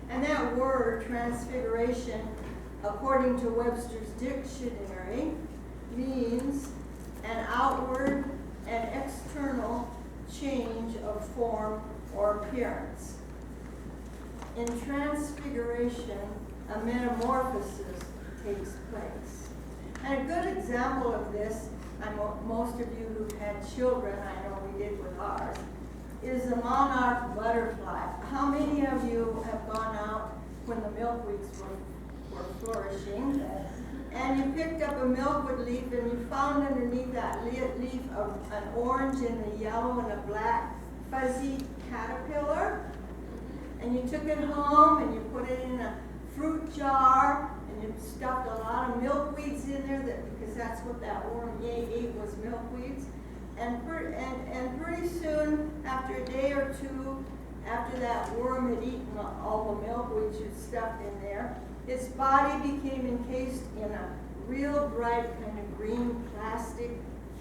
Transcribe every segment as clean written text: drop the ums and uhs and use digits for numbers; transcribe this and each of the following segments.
And that word, transfiguration, according to Webster's dictionary, means an outward and external change of form or appearance. In transfiguration, a metamorphosis takes place. And a good example of this, most of you who've had children, I know we did with ours, is the monarch butterfly. How many of you have gone out when the milkweeds were flourishing, and you picked up a milkweed leaf and you found underneath that leaf an orange and a yellow and a black fuzzy caterpillar? And you took it home and you put it in a fruit jar and you stuffed a lot of milkweeds in there because that's what that worm ate was milkweeds. And pretty soon, after a day or two, after that worm had eaten all the milkweeds you stuffed in there, its body became encased in a real bright kind of green plastic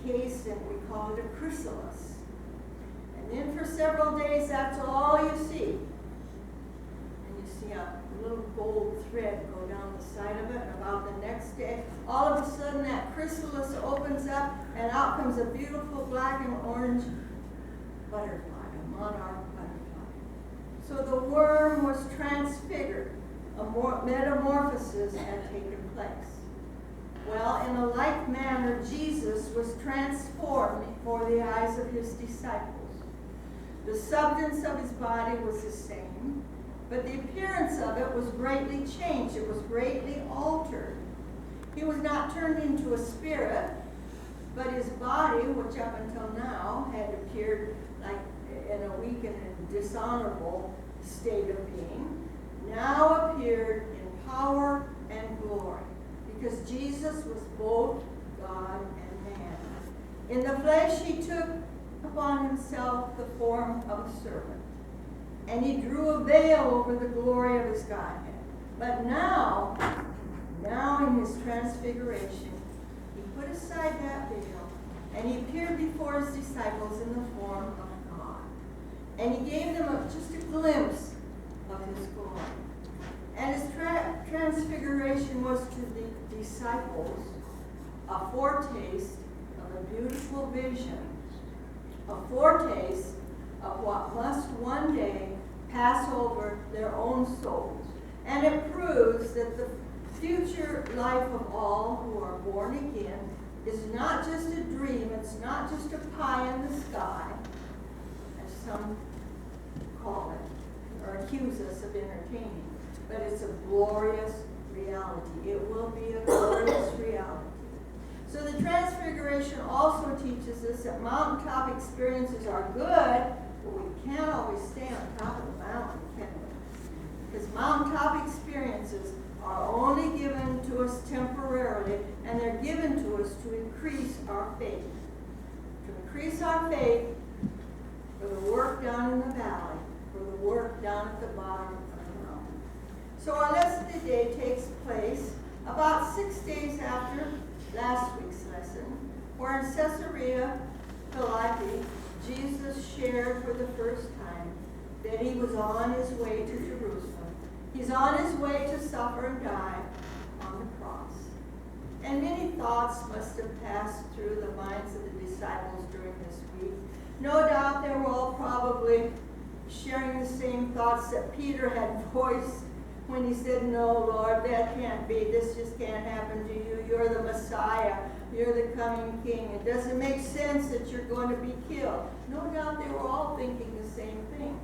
case, and we call it a chrysalis. And then for several days, that's all you see. And you see a little gold thread go down the side of it, and about the next day, all of a sudden that chrysalis opens up, and out comes a beautiful black and orange butterfly, a monarch butterfly. So the worm was transfigured. A metamorphosis had taken place. Well, in a like manner, Jesus was transformed before the eyes of his disciples. The substance of his body was the same, but the appearance of it was greatly changed. It was greatly altered. He was not turned into a spirit, but his body, which up until now had appeared like in a weak and dishonorable state of being, now appeared in power and glory, because Jesus was both God and man. In the flesh, he took upon himself the form of a servant, and he drew a veil over the glory of his Godhead. But now in his transfiguration, he put aside that veil, and he appeared before his disciples in the form of God. And he gave them just a glimpse of his glory. And his transfiguration was to the disciples a foretaste of a beautiful vision, a foretaste of what must one day pass over their own souls. And it proves that the future life of all who are born again is not just a dream, it's not just a pie in the sky, as some call it, or accuse us of entertaining, but it's a glorious reality. It will be a glorious reality. So the Transfiguration also teaches us that mountaintop experiences are good, but we can't always stay on top of the mountain, can we? Because mountaintop experiences are only given to us temporarily, and they're given to us to increase our faith. To increase our faith for the work down in the valley, for the work down at the bottom of the mountain. So our lesson today takes place about 6 days after last week's lesson, where in Caesarea Philippi, Jesus shared for the first time that he was on his way to Jerusalem. He's on his way to suffer and die on the cross. And many thoughts must have passed through the minds of the disciples during this week. No doubt they were all probably sharing the same thoughts that Peter had voiced when he said, "No, Lord, that can't be. This just can't happen to you. You're the Messiah. You're the coming King. It doesn't make sense that you're going to be killed." No doubt they were all thinking the same thing.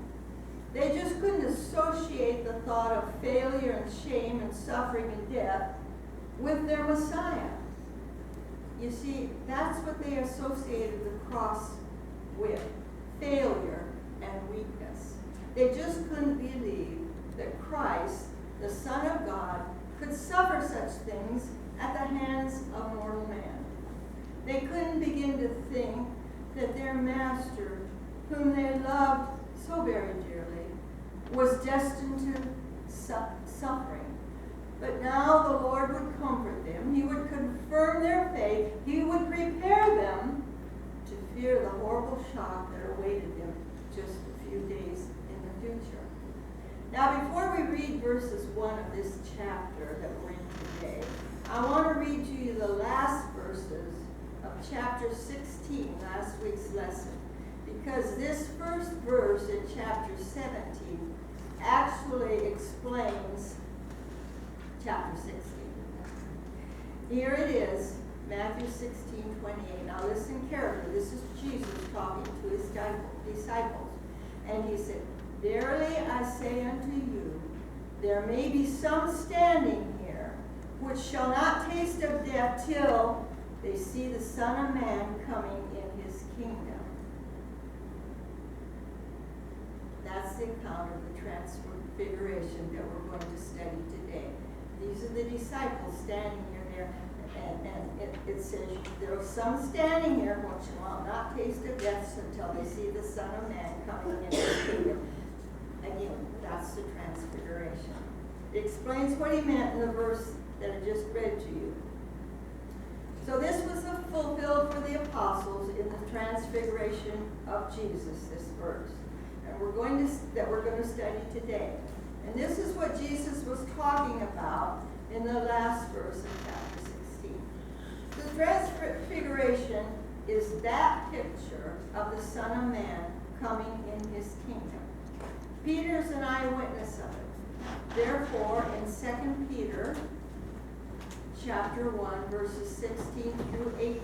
They just couldn't associate the thought of failure and shame and suffering and death with their Messiah. You see, that's what they associated the cross with, failure and weakness. They just couldn't believe that Christ, the Son of God, could suffer such things at the hands of mortal man. They couldn't begin to think that their Master, whom they loved so very dearly, was destined to suffering. But now the Lord would comfort them. He would confirm their faith. He would prepare them to fear the horrible shock that awaited them just a few days in the future. verses 1 of this chapter that we're in today, I want to read to you the last verses of chapter 16, last week's lesson. Because this first verse in chapter 17 actually explains chapter 16. Here it is, Matthew 16:28. Now listen carefully. This is Jesus talking to his disciples. And he said, "Verily I say unto you, there may be some standing here which shall not taste of death till they see the Son of Man coming in his kingdom." That's the account of the Transfiguration that we're going to study today. These are the disciples standing here there, and it says, there are some standing here which will not taste of death until they see the Son of Man coming in his kingdom. Again, that's the Transfiguration. It explains what he meant in the verse that I just read to you. So this was fulfilled for the apostles in the Transfiguration of Jesus, this verse. And we're going to study today. And this is what Jesus was talking about in the last verse of chapter 16. The Transfiguration is that picture of the Son of Man coming in his kingdom. Peter's an eyewitness of it. Therefore, in 2 Peter chapter 1, verses 16 through 18,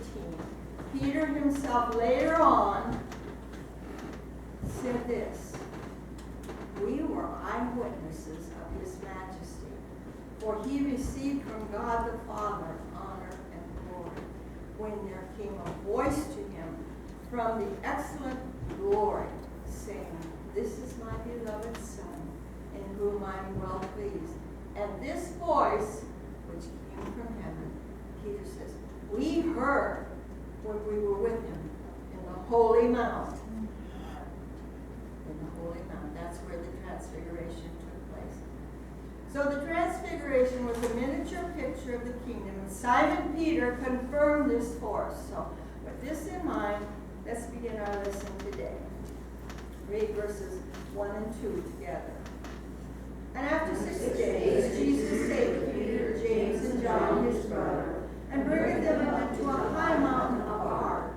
Peter himself later on said this: "We were eyewitnesses of his majesty, for he received from God the Father honor and glory, when there came a voice to him from the excellent glory, saying, This is my beloved Son, in whom I am well pleased." And this voice, which came from heaven, Peter says, we heard when we were with him in the Holy Mount. In the Holy Mount. That's where the Transfiguration took place. So the Transfiguration was a miniature picture of the kingdom, and Simon Peter confirmed this for us. So with this in mind, let's begin our lesson today. Read verses 1 and 2 together. "And after 6 days, Jesus saved Peter, James, and John, his brother, and bringeth them up into a high mountain apart,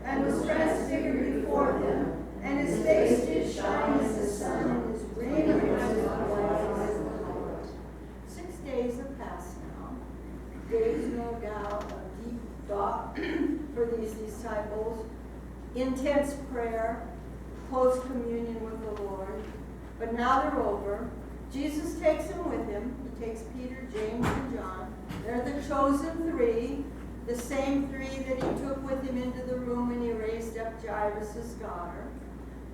and was transfigured before them, and his face did shine as the sun, and his raiment was white as the light." 6 days have passed now. Days, no doubt, of deep thought for these disciples, intense prayer, close communion with the Lord. But now they're over. Jesus takes them with him. He takes Peter, James, and John. They're the chosen three, the same three that he took with him into the room when he raised up Jairus' daughter.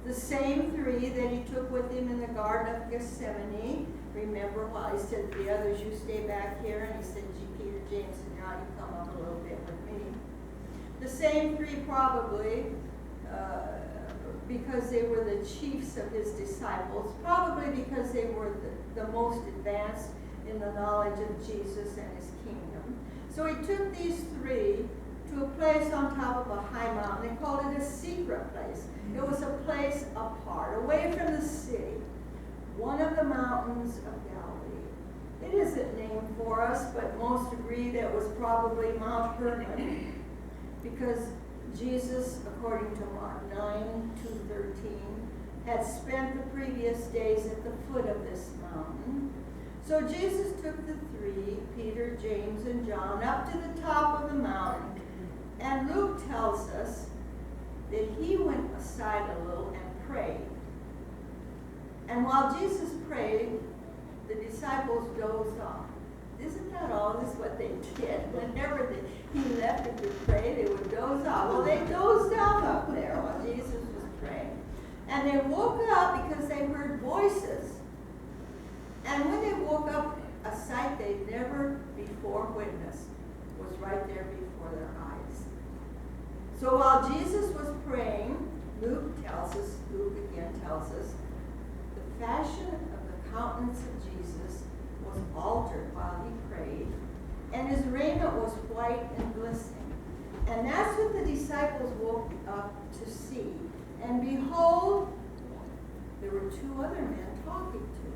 The same three that he took with him in the Garden of Gethsemane. Remember while he said to the others, you stay back here, and he said, Peter, James, and John, you come up a little bit with me. The same three probably, because they were the chiefs of his disciples, probably because they were the most advanced in the knowledge of Jesus and his kingdom. So he took these three to a place on top of a high mountain. They called it a secret place. It was a place apart, away from the city, one of the mountains of Galilee. It isn't named for us, but most agree that it was probably Mount Hermon, because Jesus, according to Mark 9:2-13, had spent the previous days at the foot of this mountain. So Jesus took the three, Peter, James, and John, up to the top of the mountain. And Luke tells us that he went aside a little and prayed. And while Jesus prayed, the disciples dozed off. Isn't that always what they did? Whenever he left them to pray, they would doze off. Well, they dozed off up there while Jesus was praying. And they woke up because they heard voices. And when they woke up, a sight they'd never before witnessed was right there before their eyes. So while Jesus was praying, Luke again tells us, the fashion of the countenance of Jesus was altered while he prayed, and his raiment was white and glistening. And that's what the disciples woke up to see. And behold, there were two other men talking to him.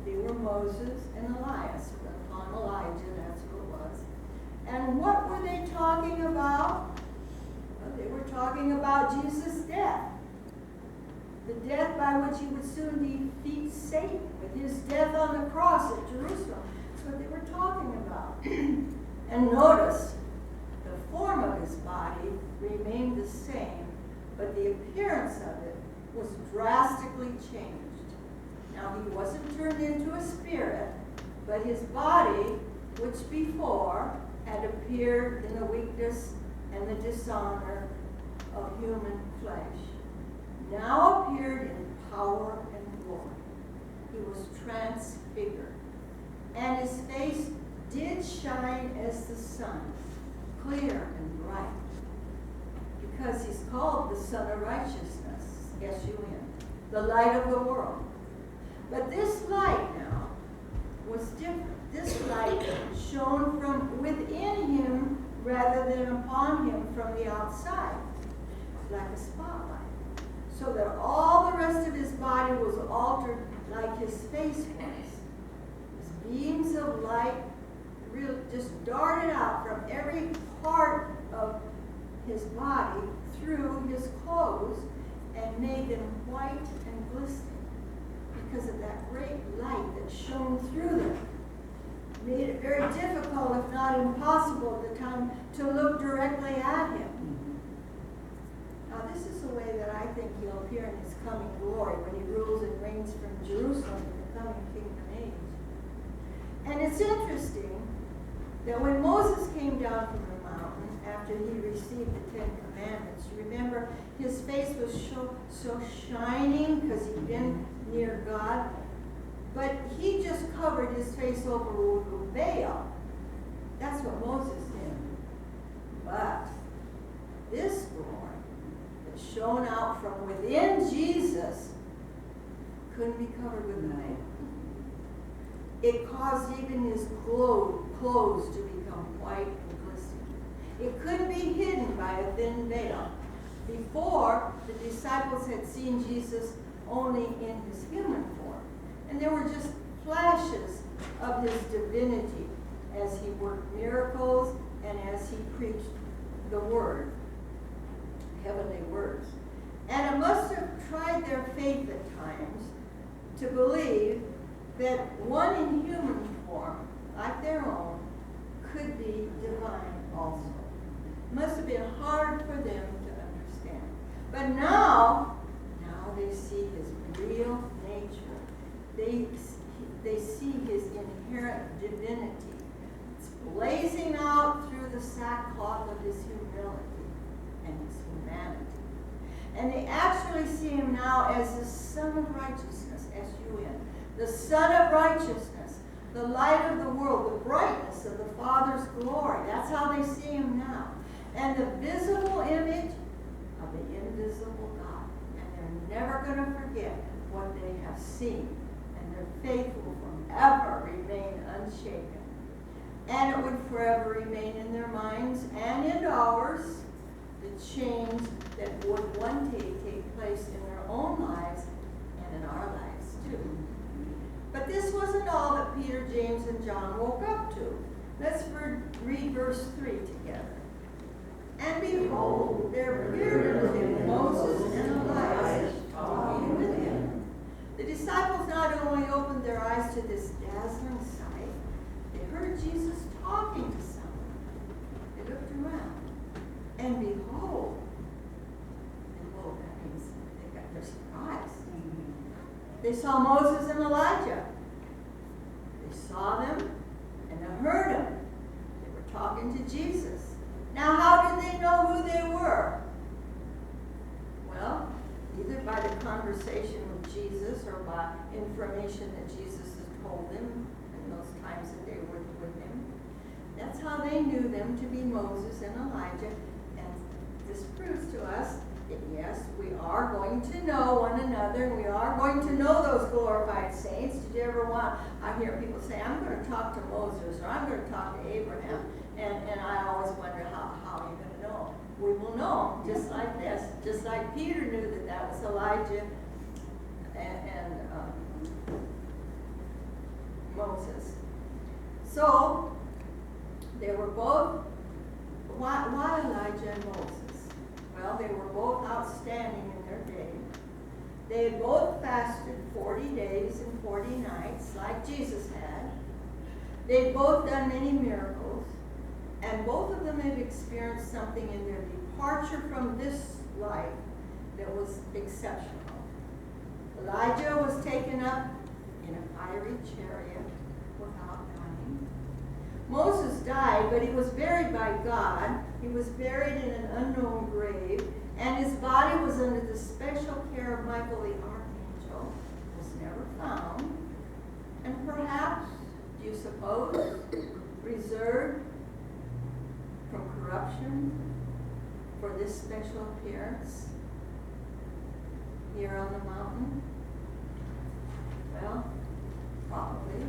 They were Moses and Elias, upon Elijah, that's who it was. And what were they talking about? Well, they were talking about Jesus' death. The death by which he would soon defeat Satan, with his death on the cross at Jerusalem. That's what they were talking about. And notice, the form of his body remained the same, but the appearance of it was drastically changed. Now, he wasn't turned into a spirit, but his body, which before had appeared in the weakness and the dishonor of human flesh, now appeared in power and glory. He was transfigured, and his face did shine as the sun, clear and bright, because he's called the Son of Righteousness, S-U-N, the light of the world. But this light now was different. This light shone from within him rather than upon him from the outside, like a spotlight, so that all the rest of his body was altered like his face was. His beams of light really just darted out from every part of his body through his clothes and made them white and glistening because of that great light that shone through them. Made it very difficult, if not impossible at the time, to look directly at him. Now, this is the way that I think he'll appear in his coming glory when he rules and reigns from Jerusalem in the coming kingdom age. And it's interesting that when Moses came down from the mountain after he received the Ten Commandments, remember his face was so shining because he'd been near God, but he just covered his face over with a veil. That's what Moses did. But this glory that shone out from within Jesus couldn't be covered with a veil. It caused even his clothes to become white and glistening. It couldn't be hidden by a thin veil. Before, the disciples had seen Jesus only in his human form. And there were just flashes of his divinity as he worked miracles and as he preached the word, heavenly words. And it must have tried their faith at times to believe that one in human form, like their own, could be divine also. It must have been hard for them to understand. But now they see his real nature. They see his inherent divinity. It's blazing out through the sackcloth of his humility and his humanity. And they actually see him now as the Son of Righteousness, S-U-N, the Son of Righteousness, the light of the world, the brightness of the Father's glory. That's how they see him now. And the visible image of the invisible God. And they're never going to forget what they have seen. And their faith will forever remain unshaken. And it would forever remain in their minds and in ours, the change that would one day take place in their own lives and in our lives too. But this wasn't all that Peter, James, and John woke up to. Let's read verse 3 together. And behold, there appeared unto him Moses and Elias talking with him. The disciples not only opened their eyes to this dazzling sight, they heard Jesus talking to someone. They looked around, and behold, that means they got their surprise. They saw Moses and Elijah. They saw them and they heard them. They were talking to Jesus. Now, how did they know who they were? Well, either by the conversation with Jesus or by information that Jesus had told them in those times that they were with him. That's how they knew them to be Moses and Elijah. And this proves to us that yes, we are going to know one another, and we are going to know those glorified saints. Did you ever I hear people say, I'm going to talk to Moses, or I'm going to talk to Abraham, and I always wonder, how are you going to know? We will know, just like this. Just like Peter knew that was Elijah, and Moses. So, they were both, why Elijah and Moses? Well, they were both outstanding in their day. They had both fasted 40 days and 40 nights, like Jesus had. They had both done many miracles, and both of them had experienced something in their departure from this life that was exceptional. Elijah was taken up in a fiery chariot without dying. Moses died, but he was buried by God. He was buried in an unknown grave, and his body was under the special care of Michael the archangel. It was never found, and perhaps, do you suppose, reserved from corruption for this special appearance here on the mountain? Well, probably.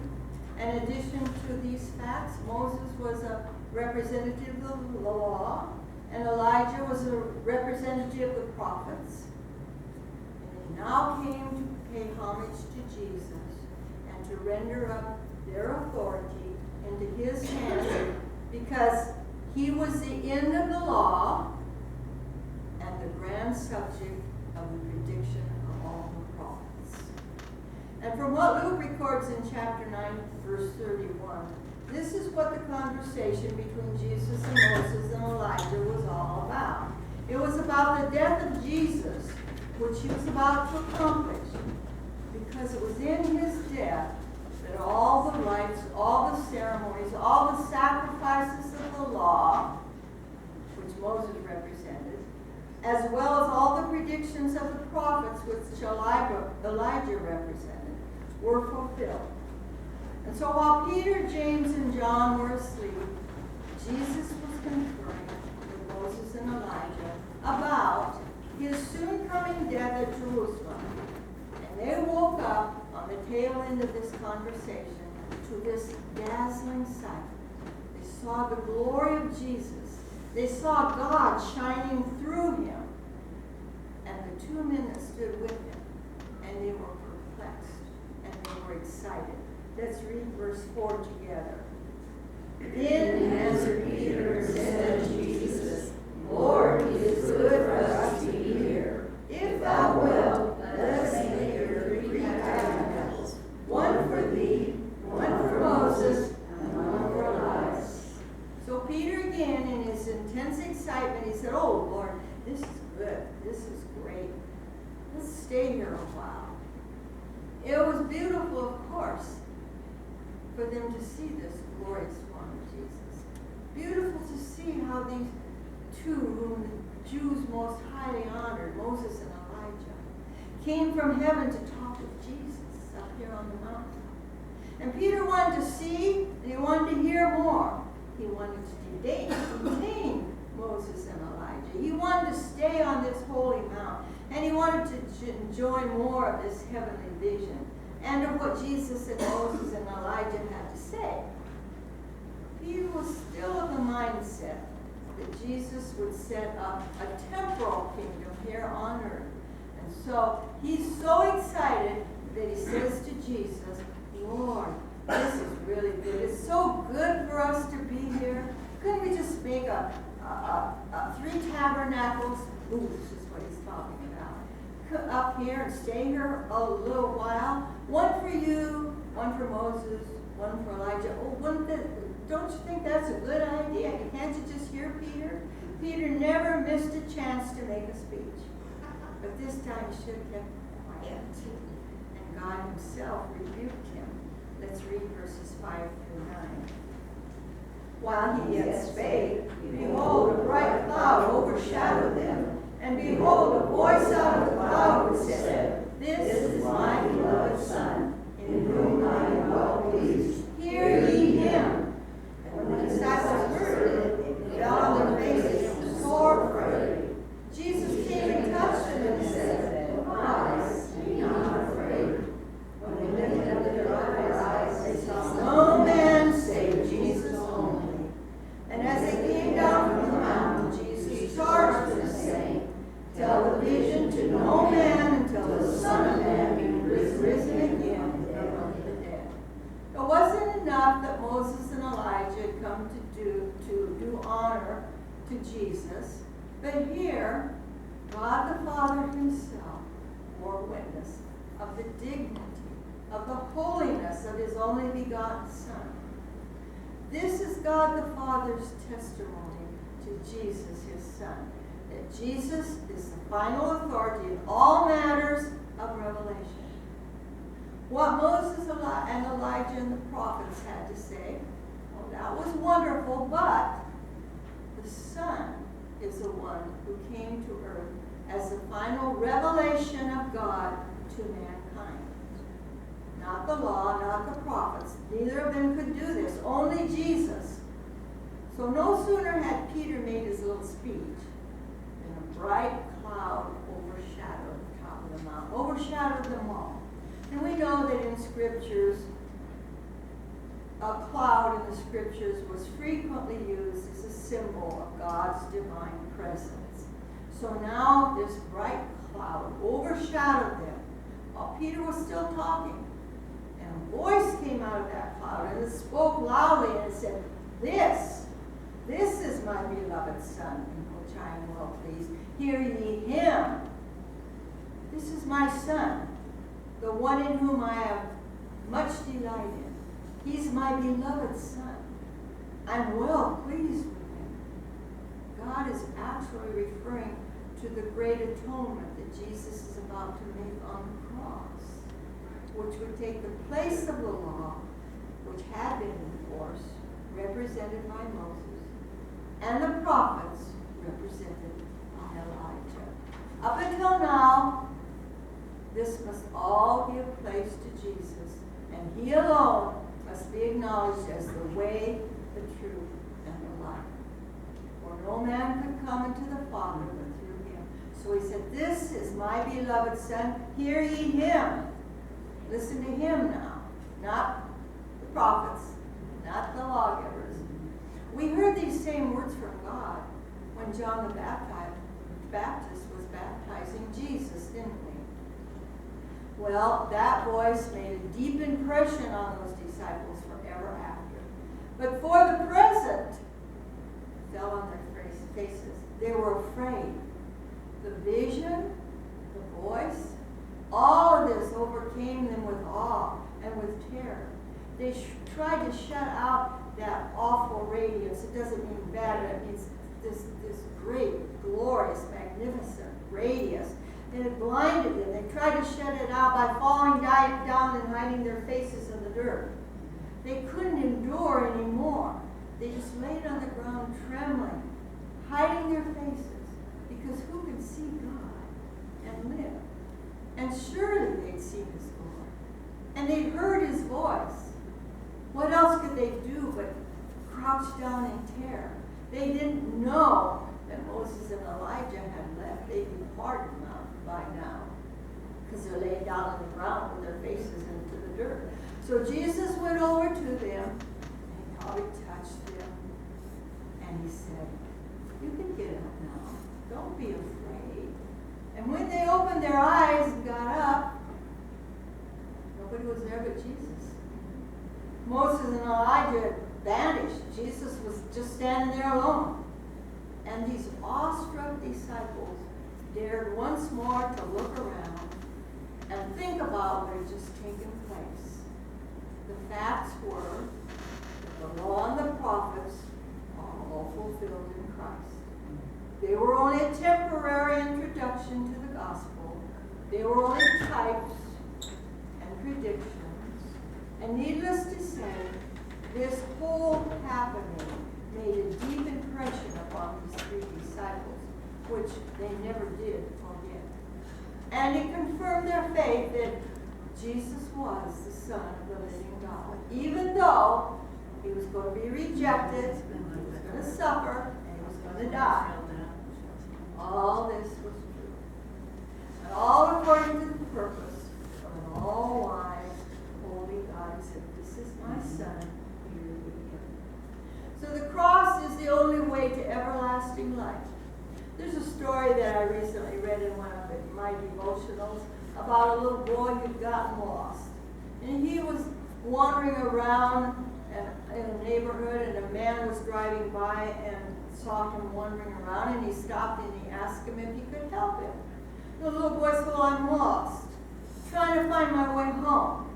In addition to these facts, Moses was a representative of the law, and Elijah was a representative of the prophets. And they now came to pay homage to Jesus and to render up their authority into his hands, because he was the end of the law and the grand subject of the prediction of all the prophets. And from what Luke records in chapter 9, verse 31, this is what the conversation between Jesus and Moses and Elijah was all about. It was about the death of Jesus, which he was about to accomplish, because it was in his death that all the rites, all the ceremonies, all the sacrifices of the law, which Moses represented, as well as all the predictions of the prophets, which Elijah represented, were fulfilled. And so while Peter, James, and John were asleep, Jesus was conferring with Moses and Elijah about his soon coming death at Jerusalem. And they woke up on the tail end of this conversation to this dazzling sight. They saw the glory of Jesus. They saw God shining through him. And the two men that stood with him, and they were perplexed, and they were excited. Let's read verse 4 together. Then answered Peter and said to Jesus, Lord, it is good for us to be here. If thou wilt, let us make here 3 tabernacles, one for thee, one for Moses, and one for Elias. So Peter again, in his intense excitement, he said, oh Lord, this is good. This is great. Let's stay here a while. It was beautiful, of course, for them to see this glorious form of Jesus. Beautiful to see how these two, whom the Jews most highly honored, Moses and Elijah, came from heaven to talk with Jesus up here on the mountain. And Peter wanted to see, and he wanted to hear more. He wanted to detain Moses and Elijah. He wanted to stay on this holy mount, and he wanted to enjoy more of this heavenly vision and of what Jesus and Moses and Elijah had to say. Peter was still of the mindset that Jesus would set up a temporal kingdom here on earth. And so he's so excited that he says to Jesus, Lord, this is really good. It's so good for us to be here. Couldn't we just make 3 tabernacles? Ooh, this is what he's talking about. Up here and stay here a little while. One for you, one for Moses, one for Elijah. Oh, don't you think that's a good idea? Can't you just hear Peter? Peter never missed a chance to make a speech. But this time he should have kept quiet. And God himself rebuked him. Let's read verses 5 through 9. While he yet spake, behold, a bright cloud overshadowed them. And behold, a voice out of the cloud which said, This is my beloved Son, in whom I am well pleased. Hear ye him. And when the disciples heard it, they fell on their faces and sore afraid. Jesus came and touched them and said, Arise, be not afraid. When they lifted up their eyes, they saw no man save Jesus only. And as they came down from the mountain, Jesus charged them, saying, Tell the vision to no man to Jesus, but here, God the Father himself bore witness of the dignity, of the holiness of his only begotten Son. This is God the Father's testimony to Jesus, his Son, that Jesus is the final authority in all matters of revelation. What Moses and Elijah and the prophets had to say, well, that was wonderful, but the Son is the one who came to earth as the final revelation of God to mankind. Not the law, not the prophets. Neither of them could do this. Only Jesus. So no sooner had Peter made his little speech than a bright cloud overshadowed the top of the mountain, overshadowed them all. And we know that in scriptures, a cloud in the scriptures was frequently used as a symbol of God's divine presence. So now this bright cloud overshadowed them while Peter was still talking. And a voice came out of that cloud and it spoke loudly and it said, This is my beloved Son, in which I am well pleased. Hear ye him. This is my Son, the one in whom I have much delight in. He's my beloved Son. I'm well pleased with him. God is actually referring to the great atonement that Jesus is about to make on the cross, which would take the place of the law, which had been in force, represented by Moses, and the prophets, represented by Elijah. Up until now, this must all give place to Jesus, and he alone must be acknowledged as the way, the truth, and the life. For no man could come into the Father but through him. So he said, This is my beloved Son, hear ye him. Listen to him now, not the prophets, not the lawgivers. We heard these same words from God when John the Baptist was baptizing Jesus, didn't we? Well, that voice made a deep impression on those disciples forever after. But for the present, it fell on their faces. They were afraid. The vision, the voice, all of this overcame them with awe and with terror. They tried to shut out that awful radiance. It doesn't mean bad, it means this great, glorious, magnificent radiance. And it blinded them. They tried to shut it out by falling down and hiding their faces in the dirt. They couldn't endure anymore. They just laid on the ground trembling, hiding their faces, because who could see God and live? And surely they'd seen his glory. And they'd heard his voice. What else could they do but crouch down in terror? They didn't know that Moses and Elijah had left. They'd be pardoned by now, because they're laid down on the ground with their faces into the dirt. So Jesus went over to them, and he probably touched them, and he said, You can get up now. Don't be afraid. And when they opened their eyes and got up, nobody was there but Jesus. Moses and Elijah vanished. Jesus was just standing there alone. And these awestruck disciples dared once more to look around and think about what had just taken place. The facts were that the law and the prophets are all fulfilled in Christ. They were only a temporary introduction to the gospel. They were only types and predictions. And needless to say, this whole happening made a deep impression upon these three disciples, which they never did forget. And it confirmed their faith that Jesus was the Son of the living God. Even though he was going to be rejected, he was going to suffer, and he was going to die. All this was true. And all according to the purpose of an all-wise, holy God. He said, This is my Son, hear ye him. So the cross is the only way to everlasting life. There's a story that I recently read in one of my devotionals about a little boy who'd gotten lost. And he was wandering around in a neighborhood, and a man was driving by and saw him wandering around, and he stopped and he asked him if he could help him. The little boy said, well, I'm lost, trying to find my way home.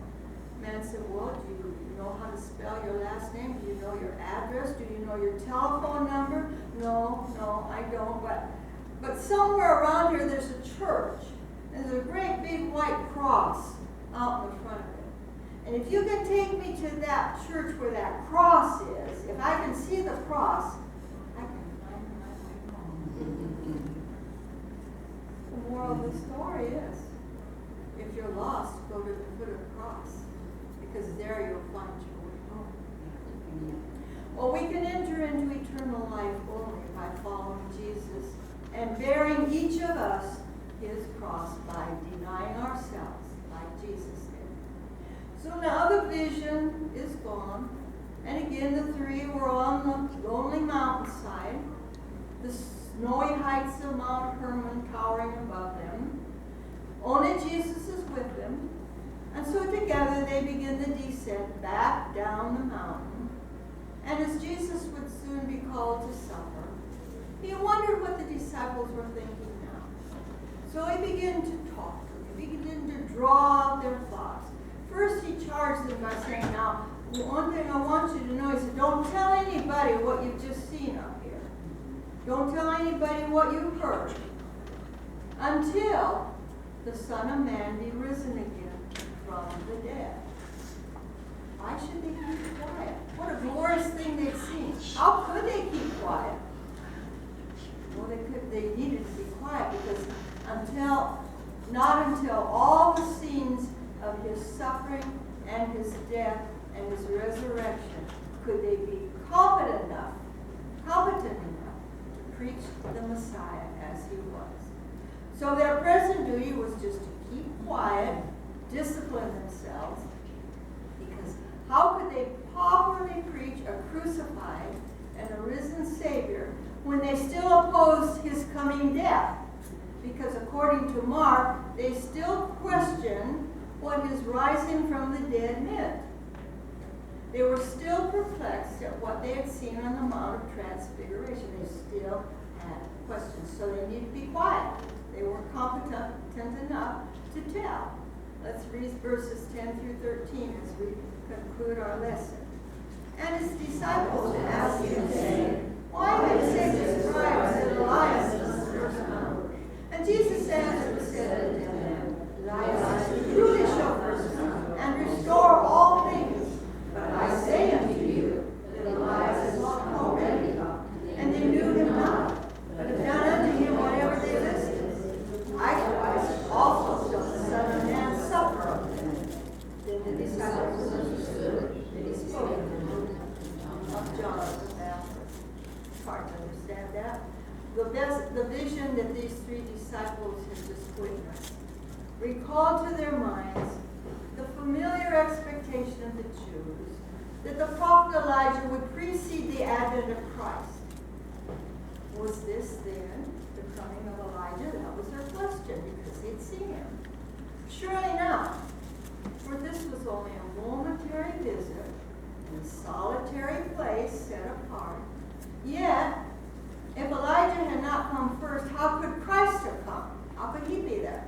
The man said, well, do you know how to spell your last name? Do you know your address? Do you know your telephone number? No, I don't. But somewhere around here there's a church. And there's a great big white cross out in the front of it. And if you can take me to that church where that cross is, if I can see the cross, I can find my way home. The moral of the story is, if you're lost, go to the foot of the cross, because there you'll find your way home. Well, we can enter into eternal life only by following Jesus and bearing each of us his cross by denying ourselves, like Jesus did. So now the vision is gone, and again the three were on the lonely mountainside, the snowy heights of Mount Hermon towering above them. Only Jesus is with them, and so together they begin the descent back down the mountain. And as Jesus would soon be called to supper, he wondered what the disciples were thinking now. So he began to talk to them. He began to draw out their thoughts. First he charged them by saying, now, one thing I want you to know, he said, don't tell anybody what you've just seen up here. Don't tell anybody what you've heard until the Son of Man be risen again from the dead. Why should they keep quiet? What a glorious thing they've seen. How could they keep quiet? Well, they needed to be quiet because not until all the scenes of his suffering and his death and his resurrection could they be competent enough to preach the Messiah as he was. So their present duty was just to keep quiet, discipline themselves, because how could they properly preach a crucified and a risen Savior when they still opposed his coming death? Because according to Mark, they still question what his rising from the dead meant. They were still perplexed at what they had seen on the Mount of Transfiguration. They still had questions, so they needed to be quiet. They were competent enough to tell. Let's read verses 10 through 13 as we conclude our lesson. And his disciples asked him, saying, why do you say to the scribes that Elias must first come? And Jesus answered and said to them, Elias truly shall first come and restore all things. But I say unto you that Elias is not already come, and they knew him not, but have done unto him whatever they listed. Likewise also shall the Son of Man suffer of them. Then the disciples understood that he spoke of John the Baptist. It's hard to understand that. The vision that these three disciples had just witnessed recalled to their minds the familiar expectation of the Jews that the prophet Elijah would precede the advent of Christ. Was this then the coming of Elijah? That was their question because they'd seen him. Surely not, for this was only a momentary visit in a solitary place set apart. Yet, if Elijah had not come first, how could Christ have come? How could he be there?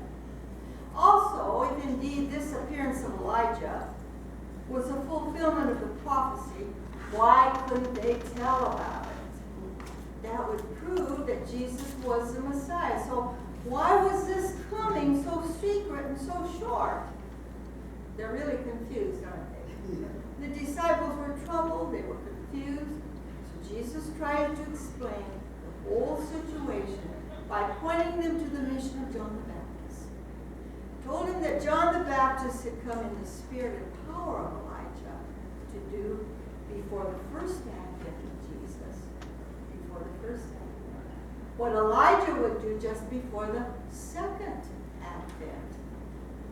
Also, if indeed this appearance of Elijah was a fulfillment of the prophecy, why couldn't they tell about it? That would prove that Jesus was the Messiah. So why was this coming so secret and so short? They're really confused, aren't they? The disciples were troubled, they were confused. So Jesus tried to explain the whole situation by pointing them to the mission of John the Baptist. He told him that John the Baptist had come in the spirit and power of Elijah to do before the first advent of Jesus. Before the first advent. What Elijah would do just before the second advent.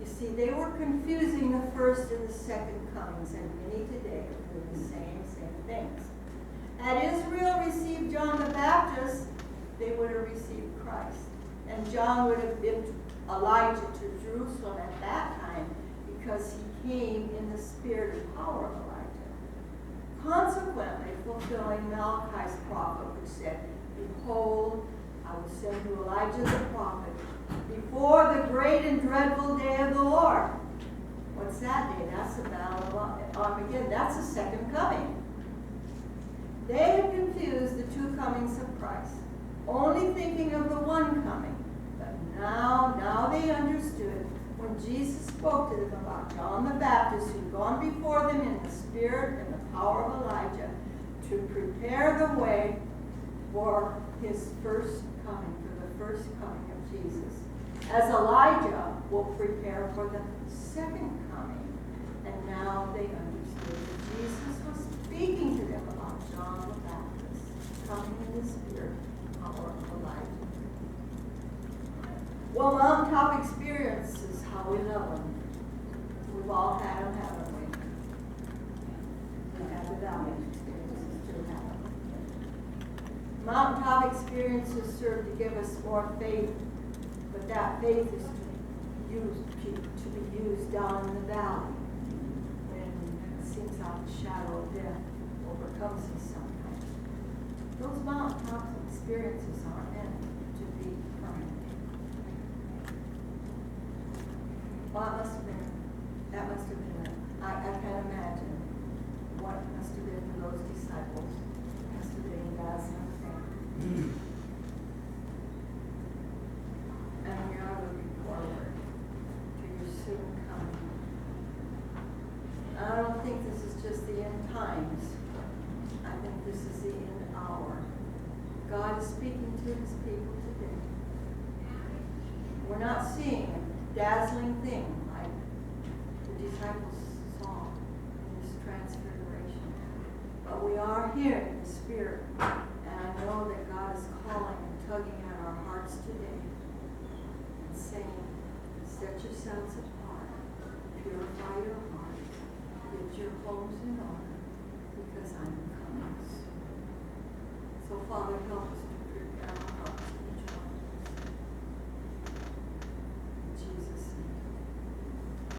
You see, they were confusing the first and the second comings, and many today are doing the same things. Had Israel received John the Baptist, they would have received Christ. And John would have been Elijah to Jerusalem at that time because he came in the spirit and power of Elijah. consequently fulfilling Malachi's prophet, which said, "Behold, I will send you Elijah the prophet before the great and dreadful day of the Lord." What's that day? That's the battle of Armageddon. That's the second coming. They had confused the two comings of Christ, only thinking of the one coming. But now they understood when Jesus spoke to them about John the Baptist, who'd gone before them in the spirit and the power of Elijah to prepare the way for his first coming, for the first coming of Jesus. As Elijah will prepare for the second coming. And now they understood that Jesus was speaking to them about John the Baptist coming in the spirit and power of Elijah. Well, mountaintop experiences, how we love them. We've all had them, haven't we? We have the valley experiences too, haven't we? Mountaintop experiences serve to give us more faith, but that faith is to be used down in the valley when it seems like the shadow of death overcomes us sometimes. Those mountaintop experiences aren't meant to be permanent. Well, that must have been, I can't imagine what it must have been for those disciples. It must have been a dazzling thing. And we are looking forward to your soon coming. I don't think this is just the end times. I think this is the end hour. God is speaking to his people today. We're not seeing a dazzling thing like the disciples saw in this transfiguration. But we are hearing the Spirit. And I know that God is calling and tugging at our hearts today and saying, set yourselves apart, purify your hearts, get your homes in order, because I'm coming soon. So Father, help us